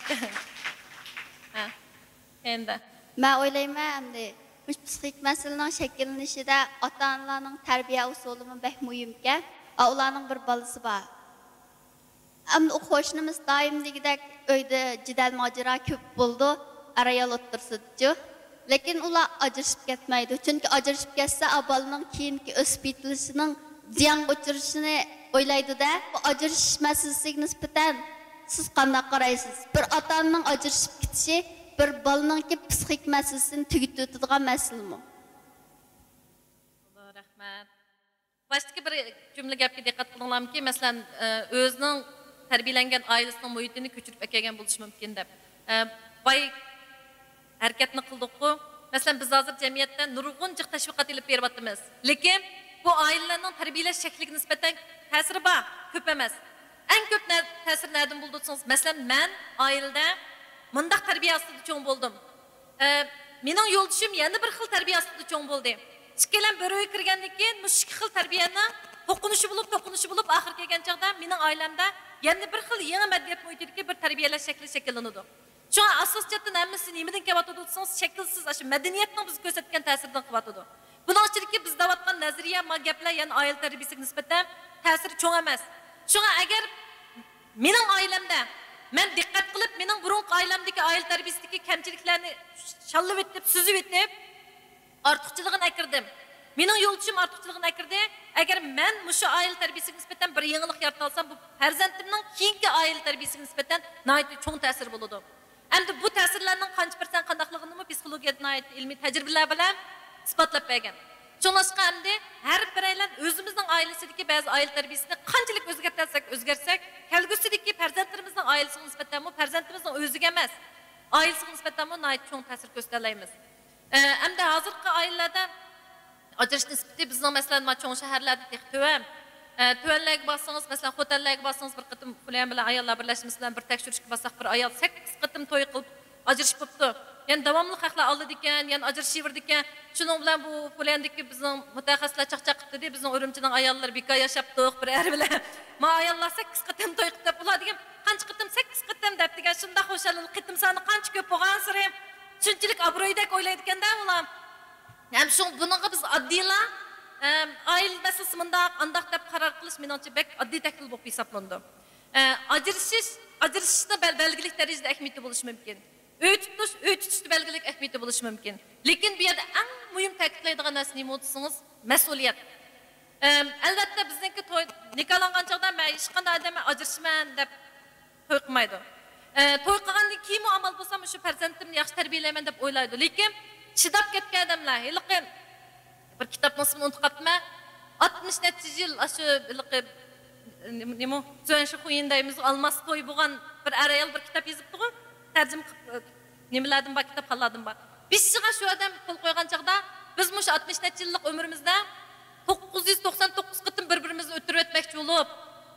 Endi men o'ylayman, endi psixik masalaning shakllanishida ota-onalarning tarbiya usulimi bek muhim ekan. Ularning bir balasi bor. Endi o'quvchimiz doim degidek uyda jidal mojaro ko'p bo'ldi, arayol o'tirsiz-chi. Lekin ular ajrashib ketmaydi. Chunki ajrashib ketsa, bolaning keyingi o'sib yetishining ziyon uchirishini o'ylaydi-da. Bu ajrashish masalasiga nisbatan siz qanday qaraysiz? Bir ota-onaning ajrashib ketishi bir bolaning psixik masalasini tugitadigan masalami? Alloh rahmat. Başqa bir cümle gapga diqqat qilinglarki, masalan, o'zining tarbiyalangan oilasining muhitini ko'chirib kelgan bo'lishi mumkin deb. Boy harakatni qildik-ku. Masalan, biz hozir jamiyatda nurg'un jiq tashviqot olib beryapmiz. Lekin bu oilalarning tarbiyalash shakliga nisbatan ta'siri bor, ko'p emas. En köp ta'sir nereden buldunuz? Mesela ben ailede mındaq terbiye astıda çoğun buldum. Mening yo'ldoshim yana bir xil tarbiya ostida cho'ng bo'ldi. Ikkalan bir uyga kirgandan keyin mush ikki xil tarbiyani to'qinishi bo'lib oxir kelgan chog'da mening oilamda yana bir xil yangi madaniyat muhitidagi bir tarbiyalash shakli shakllanadi. Shu asos jihatdan hammasi nimadan kelyapti desangiz, shaklsiz shu madaniyatning bizga ko'rsatgan ta'siridan qilyapti. Buning ichidagi biz davatgan nazariya, gaplar yana oila tarbiyasiga nisbatan ta'siri cho'ng emas. Shunga agar mening oilamda men diqqat qilib, mening burungi oilamdagi oila tarbiyasidagi kamchiliklarni shallab etib, suzib etib, ortiqchiligini akirdim. Mening yo'ldoshim ortiqchiligini akirdi. Agar men mushu oila tarbiyasiga nisbatan bir yangilik yarata olsam, bu farzandimning keyingi oila tarbiyasiga nisbatan nihoyatda cho'ng ta'sir bo'ladi. Endi bu ta'sirlarning qancha % qandaqligini psixologiyada nihoyat ilmiy tajribalar bilan isbotlab bergan. Çoğunlaşqa endi her bireyler özümüzün ailesideki bazı aile terbiyesini qanchalik o'zgartsak, kelgusidagi farzandlarimizning ailesiga nisbatan bu farzandimizning o'ziga emas, ailesiga nisbatan bu nihoyat cho'ng ta'sir ko'rsatmaymiz. Endi hozirgi oilalarda ajrash nisbati bizning masalan cho'ng shaharlarda te'xtivam. Tuvallarga borsangiz, masalan, xotellarga borsangiz bir qitim bilan ayollar birlashmasi bilan bir tekshirishga borsak, bir ayol 8 qitim to'y qilib ajrashib bo'libdi. Yani davamlı haqlar aldı diken, yani ajrashiverdi diken, şunun bilan bu fulandaki bizning mutaxassislar chaqchaq qildi deb bizning Urumchining ayollar beka yashapdiq bir er bilan. Ma ayollar 8 qitim to'y qilib ular degan qancha qitim 8 qitim deb degan shunda xo'shalik qitim soni qancha ko'p bo'lgan siri shunchalik obro'ydek o'ylaydi ekanda ular. Ham shu buningga biz oddiylar oila masalasi mundaq andaq deb qaror qilish menimcha bek oddiy taklif bo'lib hisoblandi. Ajrashishda belgilik darajada ahamiyatli bo'lishi mumkin. Öy tutuşda belgilik ehmiyeti buluşu mümkün. Lekin bir yerde en mühim ta'kidlaydigan narsa nima desangiz, mas'uliyat. Albatta bizniki to'y nikahlangan chog'da men hech qanday odamga ajrashman deb to'y qilmaydi. To'y qilgandan keyin amal bo'lsam shu farzandimni yaxshi tarbiyalayman deb o'ylaydi. Lekin chidab ketgan odamlar, hiliqi bir kitobni ismini unutib qolibman. 60 necha yil shu hiliqi nima Zo'nshu qo'yindaymiz olmas to'y bo'lgan bir ayol bir kitob yozibdi-ku. Tercüm nimelerden bak, kitap halladım bak. Biz çıkan şu adam kol koygan çağda, biz muş 60 neç yıllık ömrümüzde 999 kıtım birbirimizi ötürü etmekçi olup,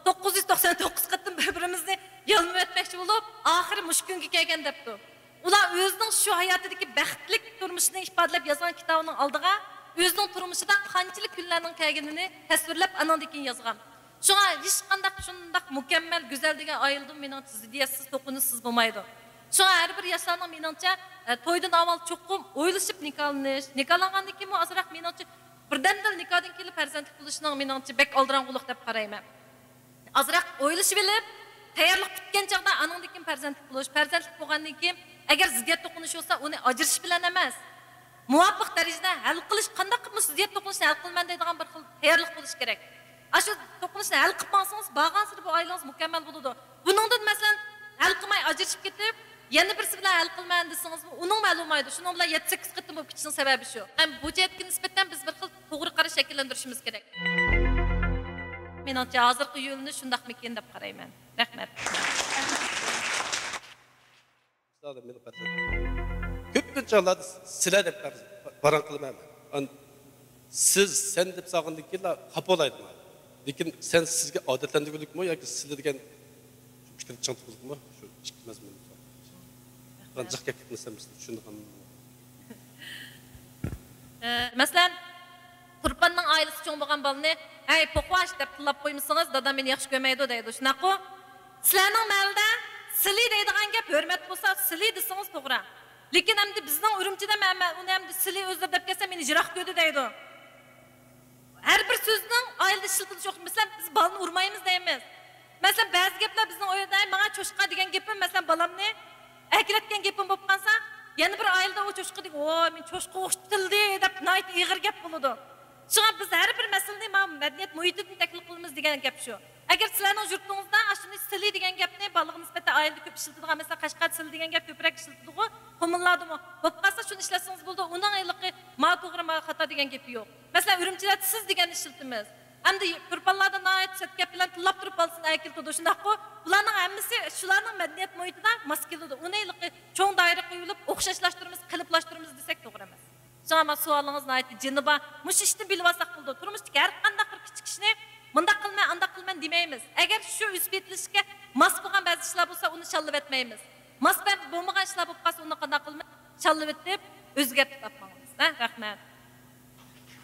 999 kıtım birbirimizi yalmı etmekçi olup, ahir muş günkü kelgen depti. Ular özünün şu hayatındaki bəxtlik durmuşunu ifadelep yazan kitabının aldığa, özünün turmuşudan qanchalik günlerinin kelgenini tasvirlep anandikin yazgan. Şuna hiç qandaq şundaq mükemmel, güzel degen ayıldım, mening ziddiyetsiz, to'qinishsiz bo'lmaydi. Şuna her bir yaşlarning meningcha to'ydan avval cho'qim o'ylashib nikohlanish, nikohlangandan keyin azroq meningcha birdan-bir nikohdan kelib farzandlik bo'lishning meningcha bek oldirang'uliq deb qarayman. Azroq o'ylashib bilib, tayyorlik kutgan chog'da anandan keyin farzandlik bo'lish, farzandlik bo'lgandan keyin agar ziddiyat to'qinish bo'lsa, uni ajrashish bilan emas, muvofiq darajada hal qilish, qanday qilib ziddiyat to'qinishni hal qilman deydigan bir xil tayyorlik bo'lish kerak. Aşı to'qinishni hal qilib olsangiz, bag'ansir bu oilangiz mukammal bo'ladi. Buningdan masalan hal qilmay ajrashib ketib, yana birisi bilan hal qilman desangiz, uning ma'lumaydi. Shuning bilan 7-8 qitim bo'lib ketishning sababi shu. Bu jihatga nisbatan biz bir xil to'g'ri qarash shakllantirishimiz kerak. Menimcha hozirgi yo'lni shundaqmikin deb qarayman. Rahmat. Ko'p chog'larda sizlar deb baran qilmayman. Siz sen deb sog'indik kelar qapolaydi. Lekin sen sizga odatlantirgulikmi yoki sizlar degan fikr chiqdingizmi? Shu ikki mazmun. Qancha gap ketmasam tushundim. Masalan, Turpanning oilasi cho'ng bo'lgan bolani, "Hey, po'qvash" deb tilab qo'ymisangiz, dadam meni yaxshi ko'rmaydi deydi. Shunaqa. Sizlarning malda sili deydigan gap hurmat bo'lsa, sili desangiz to'g'ri. Lekin endi bizning Urumchida men uni ham sili o'zlab deb kelsa meni jiroq ko'rdi deydi. Her bir sözünün ailede işiltilishi yo'q. Mesela biz balını urmaymiz deymiz. Mesela bazı gaplar bizning oyda bana çoşqa degan gapim, mesela balamni akilatgan gapim bo'lib qolsa, yana bir ailede o çoşqa deb, "O, men çoşqa o'xtildi" deb nayt ig'ir gap bo'ladi. Shunga biz har bir masalani madaniyat muhitini taklif qilamiz degan gap shu. Agar sizlarning yurtingizda ashuni sili degan gapni balıq nisbatan ailede ko'p ishiltilgan, mesela Qashqar sili degan gap ko'proq ishiltildi-ku, qo'milladimi? Bo'lib qolsa shuni ishlasangiz bo'ldi. Uning ayliqi ma to'g'ri ma xato degan gap yo'q. Mesela Urumchida siz degan ishiltimiz. Endi turpanlarda nayt set gap bilan tillab turib olsin akiltidi. Shundaqku, bularning hammasi shularning madaniyat muhitida mos keladi. Uni ayliqi cho'ng doira qo'yilib, o'xshashlashtiramiz, qiliplashtiramiz desak to'g'ri emas. Shunga savolingiz nayt jiniba, mush ishni bilib olsak bo'ldi. Turmushdagi har qanday bir kichik ishni mundaq qilmay, andaq qilmay qilman demaymiz. Agar shu isbotlashga mos bo'lgan ba'zi ishlar bo'lsa, uni shallab etmaymiz. Mos bo'lmagan ishlar bo'lib qolsa, uni qanday qilmaymiz? Shallab etib, o'zgartib topmaymiz. Rahmat.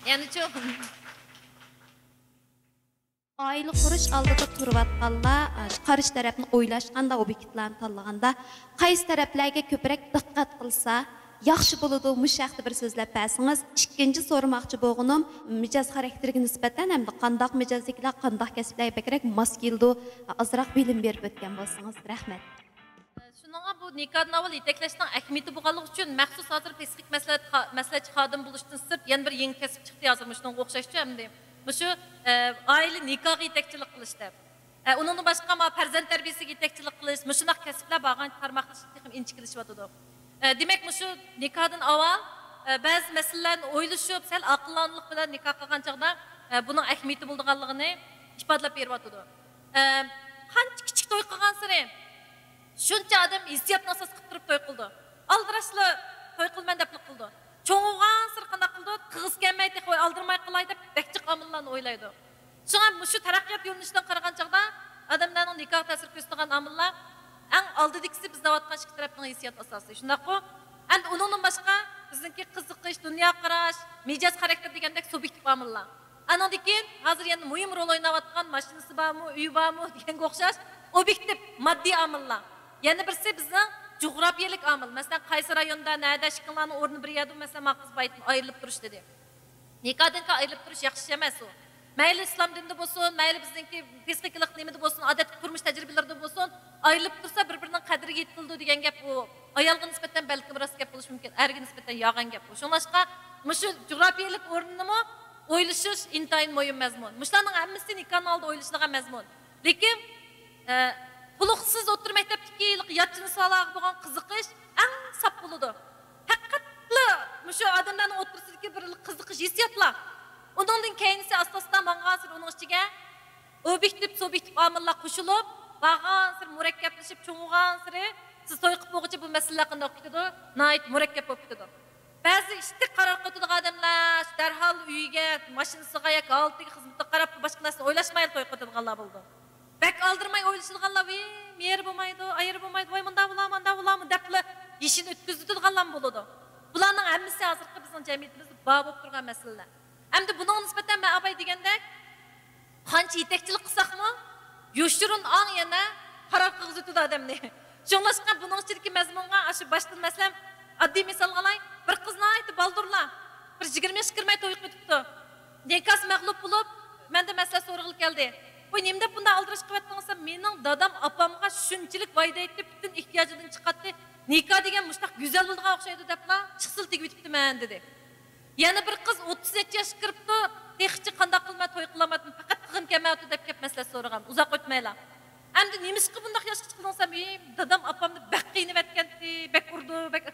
Ya'ni-chi Oila qurish oldida turayotganlar, qarish tarafni o'ylashganda, obyektlarni tanlaganda qaysi taraflarga ko'proq diqqat qilsa, yaxshi bo'ladi. Mushaqda bir so'zlab bersangiz. Ikkinchi so'ramoqchi bo'lganim, mijoz xarakteriga nisbatan hamda qandoq mijozliklar, qandoq kasblarga bakrak mos keldi, azroq bilim berib o'tgan bo'lsangiz. Rahmat. Shuningga bu nikohdan avval yetaklashning ahamiyati bo'lganligi uchun maxsus hozir psixik maslahatchi xodim bo'lishdan sirt yana bir yangi kasb chiqdi hozir shunga o'xshashchi hamda shu oila nikohiga yetakchilik qilish deb. Undan boshqa farzand tarbiyasiga yetakchilik qilish, shunday kasblar bo'lgan tarmoqlar inchikilishyotdi. Demak, shu nikohdan avval ba'zi masalalarni o'ylashib, sal aqllanlik bilan nikoh qilgan chaqda buning ahamiyati bo'lganligini ifodalab beryotdi. Qancha kichik to'y qilgan sari shuncha odam hissiyotni asos qilib turib to'y qildi. Aldirashli to'y qilman deb qildi. Cho'ng'gan sir qanday qildi? Qiz kelmaydi, qo'y aldirmay qilay deb bekchiq omillarni o'ylaydi. Shunga shu taraqqiyot yo'nalishidan qaragan chaqda odamlarning nikoh ta'sir ko'rsatgan omillar eng oldidagisi biz davatgan ikki tarafning hissiyot asosi. Shundaqmi? Endi undan boshqa bizningki qiziqish, dunyo qarash, mijoz xarakter degandek subyektiv omillar. Andan keyin hozir yana muhim rol o'ynayotgan mashinasi bormi, uyi bormi deganga o'xshash obyektiv moddiy omillar. Yana birisi bizning coğrafiyalik omil. Masalan, qaysi rayonda nada shiqinlarning o'rni bir yerda, masalan, maqsad baytni ayrilib turish dedi. Nikohdan ayrilib turish yaxshi emas u. Mayli islom dinida bo'lsin, mayli bizningki fiqhiylik nimada bo'lsin, odat turmush tajribalarida bo'lsin, ayrilib tursa bir-birining qadriga yetildi degan gap bu. Ayolga nisbatan balki biroz gap bo'lishi mumkin, erga nisbatan yog'an gap bu. Shuningga, shu coğrafiyalik o'rnini o'ylashish intayin muhim mazmun. Mushlarning hammasi nikohdan oldin o'ylashilgan mazmun. Lekin Puluqsiz o'tir maktabdagi yotchini salog'i bo'lgan qiziqish eng sap bo'ladi. Haqiqatli shu odamlarning o'tirsidagi bir qiziqish hissiyotlar. Undan keyinsi asosdan mang'asir uning ichiga obyektiv, subyektiv omillar qo'shilib, bag'ansir murakkablashib, cho'ng'gan siri siz to'y qilib bo'g'icha bu masalalar qanday ketadi? Nayt murakkab bo'lib ketadi. Ba'zi ishda qaror qiladigan odamlar darhol uyiga, mashinasiga yoki oltiga xizmatga qarab boshqa narsa o'ylashmay to'y qiladiganlar bo'ldi. Bek aldırmay o'ylashilganlar, mer bo'lmaydi, ayir bo'lmaydi, voy munda bularmi deb ishini o'tkazadiganlar bo'ladi. Bularning hammasi hozirgi bizning jamiyatimizda bor bo'lib turgan masalalar. Endi buning nisbatan men abay degandek qancha yetakchilik qilsaqmi, yoshirun ong yana qaror qilg'izadi odamni. Shunlashqa buning ichidagi mazmunga shu boshdan masalan oddiy misol qilay, bir qizni aytib baldurlar, bir 20 yosh kirmay to'y qilibdi. Nikos mag'lub bo'lib, menda masala so'rag'il keldi. Bu nimda bunda aldırış qilib mening dadam apamga shunchalik vayda etib, bütün ehtiyojidan chiqatdi. Nikoh degan mushtaq go'zal bo'lgan o'xshaydi debla, chiqsil tegib o'tibdiman dedi. Yana bir qiz 30 yosh kiribdi, texchi qanday qilma to'y qilamadim, faqat qizim kelmayapti deb kelib masala so'rag'am. Uzoq o'tmaylar. Endi nimishqi bundaq yoshga chiqdinsam, dadam apamni bak qiynab aytgandi, bak urdi, bak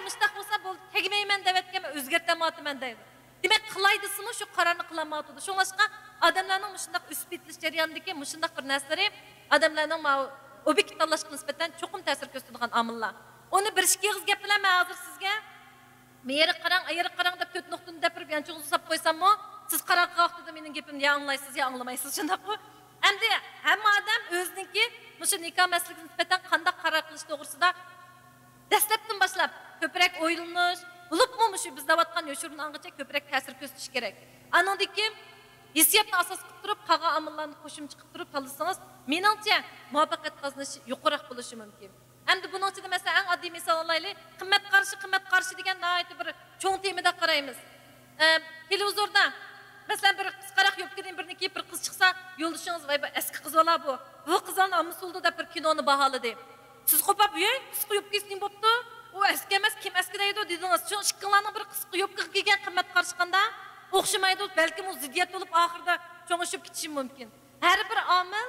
mushtaq bo'lsa bo'ldi, tegmayman deb aytgan, o'zgartamadim deydi. Demek qılaydısını şu kararını kılamadıdı. Şunlaşqa adamlarning shunday üspetliş jarayonidagi shunday bir narsari adamlarning obyekt tanlashga nisbatan cho'qim ta'sir ko'rsatadigan omillar. Uni bir ikki qiz gap bilan men hozir sizga meri qarang, ayri qarang deb 4 nuqtani depirib yanchig'ini solib qo'ysammi, siz qaror qilgan vaqtida mening gapimni ya anglaysiz ya anglamaysiz shundaqmi? Endi hamma odam o'ziniki shu nikoh masalasiga nisbatan qanday qaror qilish to'g'risida dastlabdan boshlab ko'proq o'ylanish Bulupmu şu biz davatkan yoşurun angacha köprek ta'sir ko'rsatish kerak. Anondaki hissiyotni asos qilib turib, qolgan omillarni qo'shim chiqib turib tanlasangiz, meningcha muvaffaqiyat qozonish yuqoriroq bo'lishi mumkin. Endi buning ichida masalan eng oddiy misol olaylik, qimmat qarshi degan nihoyatda bir cho'ng temada qaraymiz. Televizorda masalan bir qisqaroq yopkadan birniki bir qiz chiqsa, yo'ldoshingiz voy bu eski qiz ola bu. Bu qizning amusuldi deb bir kinoni baholadi. Siz qo'pab, qisqa yopkasini bo'pti. O eski emas, kim eski deydi dediniz. Şu şıkkınlarının bir qisqa yopka kiygan qimmat qarshiganda o'xshamaydi. Balki bu ziddiyat bo'lib oxirida cho'ng'ishib ketishi mumkin. Har bir omil